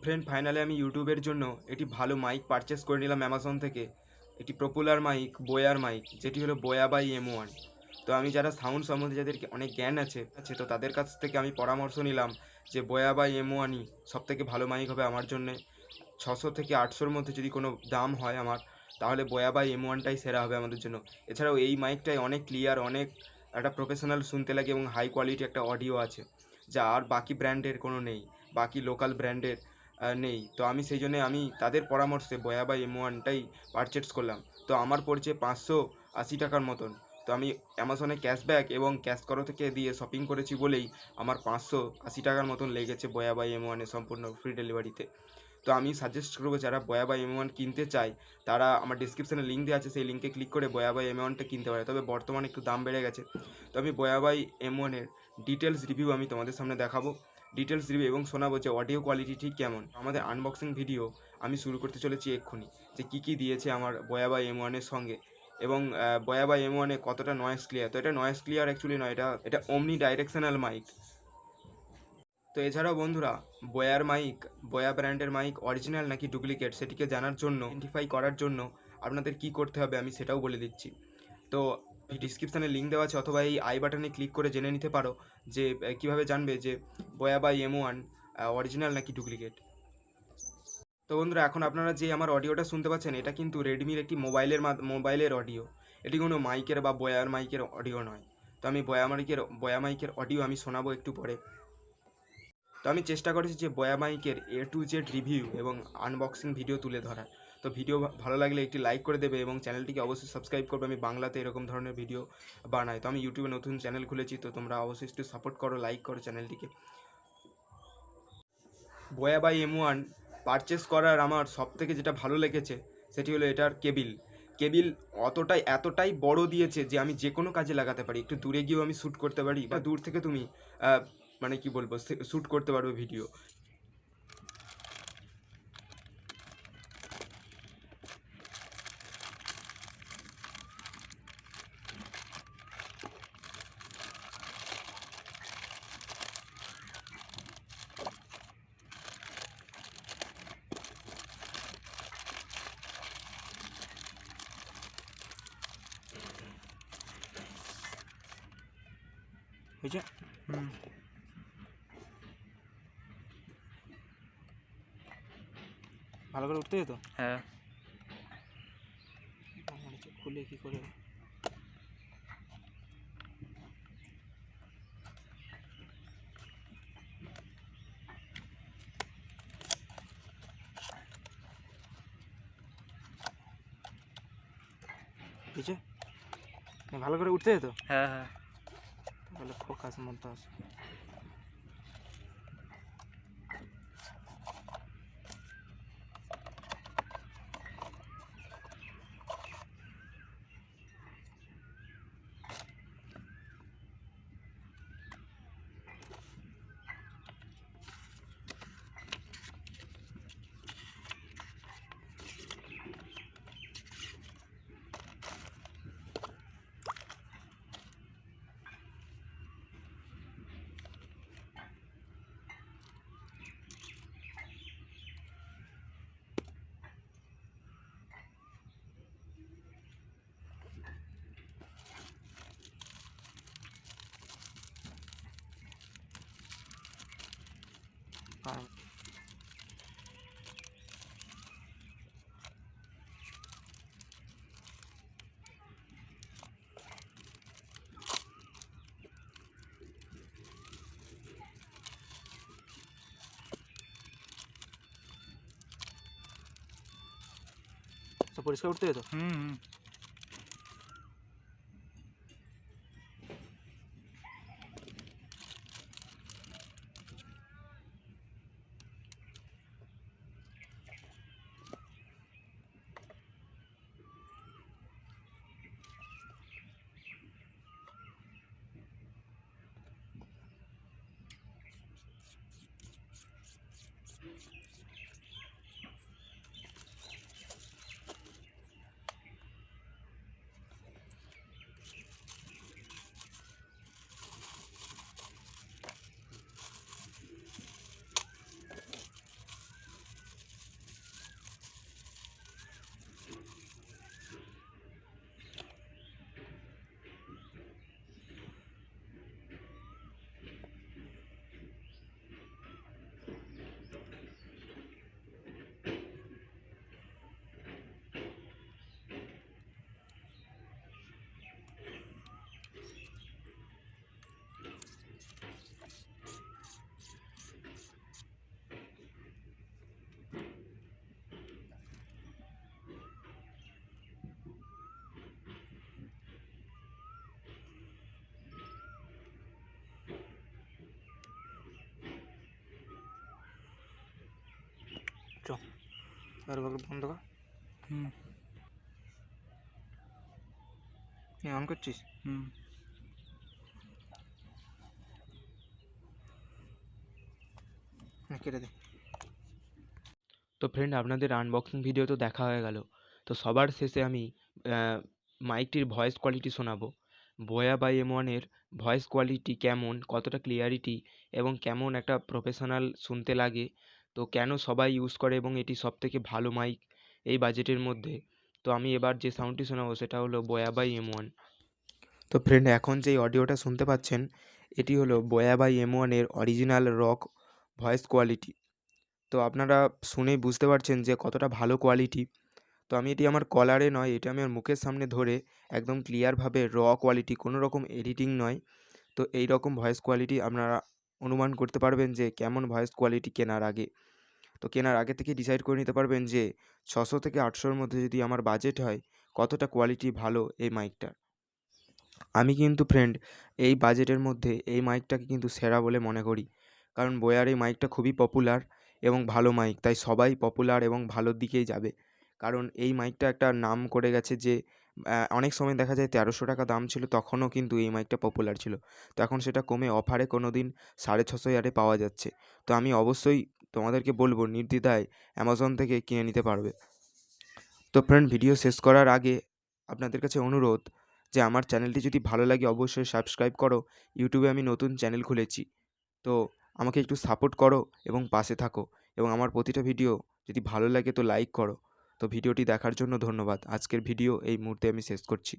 Friend finally আমি ইউটিউবের জন্য একটি ভালো মাইক পারচেস করে নিলাম অ্যামাজন থেকে। একটি পপুলার মাইক, বোয়ার মাইক, যেটি হলো বোয়া বাই M1। তো আমি যারা সাউন্ড সম্বন্ধে যাদেরকে অনেক জ্ঞান আছে তো তাদের কাছ থেকে আমি পরামর্শ নিলাম যে বোয়া বাই M1ই সবথেকে ভালো মাইক হবে আমার জন্যে। 600 থেকে 800-র মধ্যে যদি কোনো দাম হয় আমার, তাহলে বোয়া বাই M1টাই সেরা হবে আমাদের জন্য। এছাড়াও এই মাইকটাই অনেক ক্লিয়ার, অনেক একটা প্রফেশনাল শুনতে লাগে এবং হাই কোয়ালিটি একটা অডিও আছে, যা আর বাকি ব্র্যান্ডের কোনো নেই, বাকি লোকাল ব্র্যান্ডের নেই। তো আমি সেই জন্যে আমি তাদের পরামর্শে বোয়া বাই M1টাই পারচেস করলাম। তো আমার পড়ছে 580 টাকার মতন। তো আমি অ্যামাজনে ক্যাশব্যাক এবং ক্যাশ করো থেকে দিয়ে শপিং করেছি বলেই আমার 580 টাকার মতন লেগেছে বোয়া বাই M1-এ সম্পূর্ণ ফ্রি ডেলিভারিতে। তো আমি সাজেস্ট করবো যারা বোয়া বাই M1 কিনতে চায় তারা আমার ডিসক্রিপশানে লিঙ্ক দেওয়া আছে, সেই লিঙ্কে ক্লিক করে বোয়া বাই M1টা কিনতে পারে। তবে বর্তমানে একটু দাম বেড়ে গেছে। তো আমি বোয়া বাই M1-এর ডিটেলস রিভিউ আমি তোমাদের সামনে দেখাবো, ডিটেলস রিভিউ, এবং শোনাবো যে অডিও কোয়ালিটি ঠিক কেমন। আমাদের আনবক্সিং ভিডিও আমি শুরু করতে চলেছি এক্ষুনি, যে কী দিয়েছে আমার বোয়া বাই M1-এর সঙ্গে, এবং বোয়া বাই M1-এ কতটা নয়েজ ক্লিয়ার। তো এটা নয়েজ ক্লিয়ার অ্যাকচুয়ালি নয়, এটা ওমনি ডাইরেকশনাল মাইক। তো এছাড়াও বন্ধুরা, বোয়ার মাইক, বোয়া ব্র্যান্ডের মাইক অরিজিনাল নাকি ডুপ্লিকেট সেটিকে জানার জন্য, আইডেন্টিফাই করার জন্য আপনাদের কী করতে হবে আমি সেটাও বলে দিচ্ছি। তো ডিসক্রিপশানে লিঙ্ক দেওয়া আছে, অথবা এই আই বাটনে ক্লিক করে জেনে নিতে পারো যে কীভাবে জানবে যে বোয়া বাই M1 অরিজিনাল নাকি ডুপ্লিকেট। তো বন্ধুরা, এখন আপনারা যে আমার অডিওটা শুনতে পাচ্ছেন, এটা কিন্তু রেডমির একটি মোবাইলের অডিও। এটি কোনো মাইকের বা বোয়ার মাইকের অডিও নয়। তো আমি বোয়া মাইকের অডিও আমি শোনাবো একটু পরে। তো আমি চেষ্টা করেছি যে বোয়া মাইকের A to Z রিভিউ এবং আনবক্সিং ভিডিও তুলে ধরার। তো ভিডিও ভালো লাগলে একটি লাইক করে দেবে এবং চ্যানেলটিকে অবশ্যই সাবস্ক্রাইব করবে। আমি বাংলাতে এরকম ধরনের ভিডিও বানাই। তো আমি ইউটিউবে নতুন চ্যানেল খুলেছি, তো তোমরা অবশ্যই একটু সাপোর্ট করো, লাইক করো চ্যানেলটিকে। বোয়া বাই M1 পারচেস করার আমার সবথেকে যেটা ভালো লেগেছে সেটি হলো এটার কেবিল এতটাই বড় দিয়েছে যে আমি যে কোনো কাজে লাগাতে পারি। একটু দূরে গিয়েও আমি শ্যুট করতে পারি, বা দূর থেকে তুমি মানে কি বলবো, শ্যুট করতে পারবে ভিডিও। বুঝছে? ভালো করে উঠতে যেত। হ্যাঁ, খুলে কি করে? বুঝছে? ভালো করে উঠতে যেত। হ্যাঁ, হ্যাঁ। তাহলে ফোকাস মধ্যে আসে। পরিষ্কার উঠতে যেত। হুম। আর বন্ধ কর। অন করছিস? কেটে দে। তো ফ্রেন্ড, আপনাদের আনবক্সিং ভিডিও তো দেখা হয়ে গেল। তো সবার শেষে আমি মাইকটির ভয়েস কোয়ালিটি শোনাবো। বোয়া বাই M1 এর ভয়েস কোয়ালিটি কেমন, কতটা ক্লিয়ারিটি এবং কেমন একটা প্রফেশনাল শুনতে লাগে, তো কেন সবাই ইউজ করে এবং এটি সবথেকে ভালো মাইক এই বাজেটের মধ্যে। তো আমি এবার যে সাউন্ডটি শোনাবো সেটা হলো বোয়া বাই M1। তো ফ্রেন্ড, এখন যেই অডিওটা শুনতে পাচ্ছেন এটি হলো বোয়া বাই M1 এর অরিজিনাল রক ভয়েস কোয়ালিটি। তো আপনারা শুনেই বুঝতে পারছেন যে কতটা ভালো কোয়ালিটি। তো আমি এটি আমার কলারে নয়, এটা আমি আমার মুখের সামনে ধরে একদম ক্লিয়ারভাবে কোয়ালিটি, কোনো রকম এডিটিং নয়। তো এই রকম ভয়েস কোয়ালিটি আপনারা অনুমান করতে পারবেন যে কেমন ভয়েস কোয়ালিটি কেনার আগে। তো কেনার আগে থেকে ডিসাইড করে নিতে পারবেন যে 600 থেকে 800-র মধ্যে যদি আমার বাজেট হয়, কতটা কোয়ালিটি ভালো এই মাইকটার। আমি কিন্তু ফ্রেন্ড এই বাজেটের মধ্যে এই মাইকটাকে কিন্তু সেরা বলে মনে করি। কারণ বোয়ার এই মাইকটা খুবই পপুলার এবং ভালো মাইক, তাই সবাই পপুলার এবং ভালোর দিকেই যাবে। কারণ এই মাইকটা একটা নাম করে গেছে যে অনেক সময় দেখা যায় 1300 টাকা দাম ছিল, তখনও কিন্তু এই মাইকটা পপুলার ছিল। তো এখন সেটা কমে অফারে কোনো দিন 650 পাওয়া যাচ্ছে। তো আমি অবশ্যই তোমাদেরকে বলবো নির্দ্বিধায় অ্যামাজন থেকে কিনে নিতে পারবে। তো ফ্রেন্ড, ভিডিও শেষ করার আগে আপনাদের কাছে অনুরোধ যে আমার চ্যানেলটি যদি ভালো লাগে অবশ্যই সাবস্ক্রাইব করো। ইউটিউবে আমি নতুন চ্যানেল খুলেছি, তো আমাকে একটু সাপোর্ট করো এবং পাশে থাকো, এবং আমার প্রতিটা ভিডিও যদি ভালো লাগে তো লাইক করো। তো ভিডিওটি দেখার জন্য ধন্যবাদ। আজকের ভিডিও এই মুহূর্তে আমি শেষ করছি।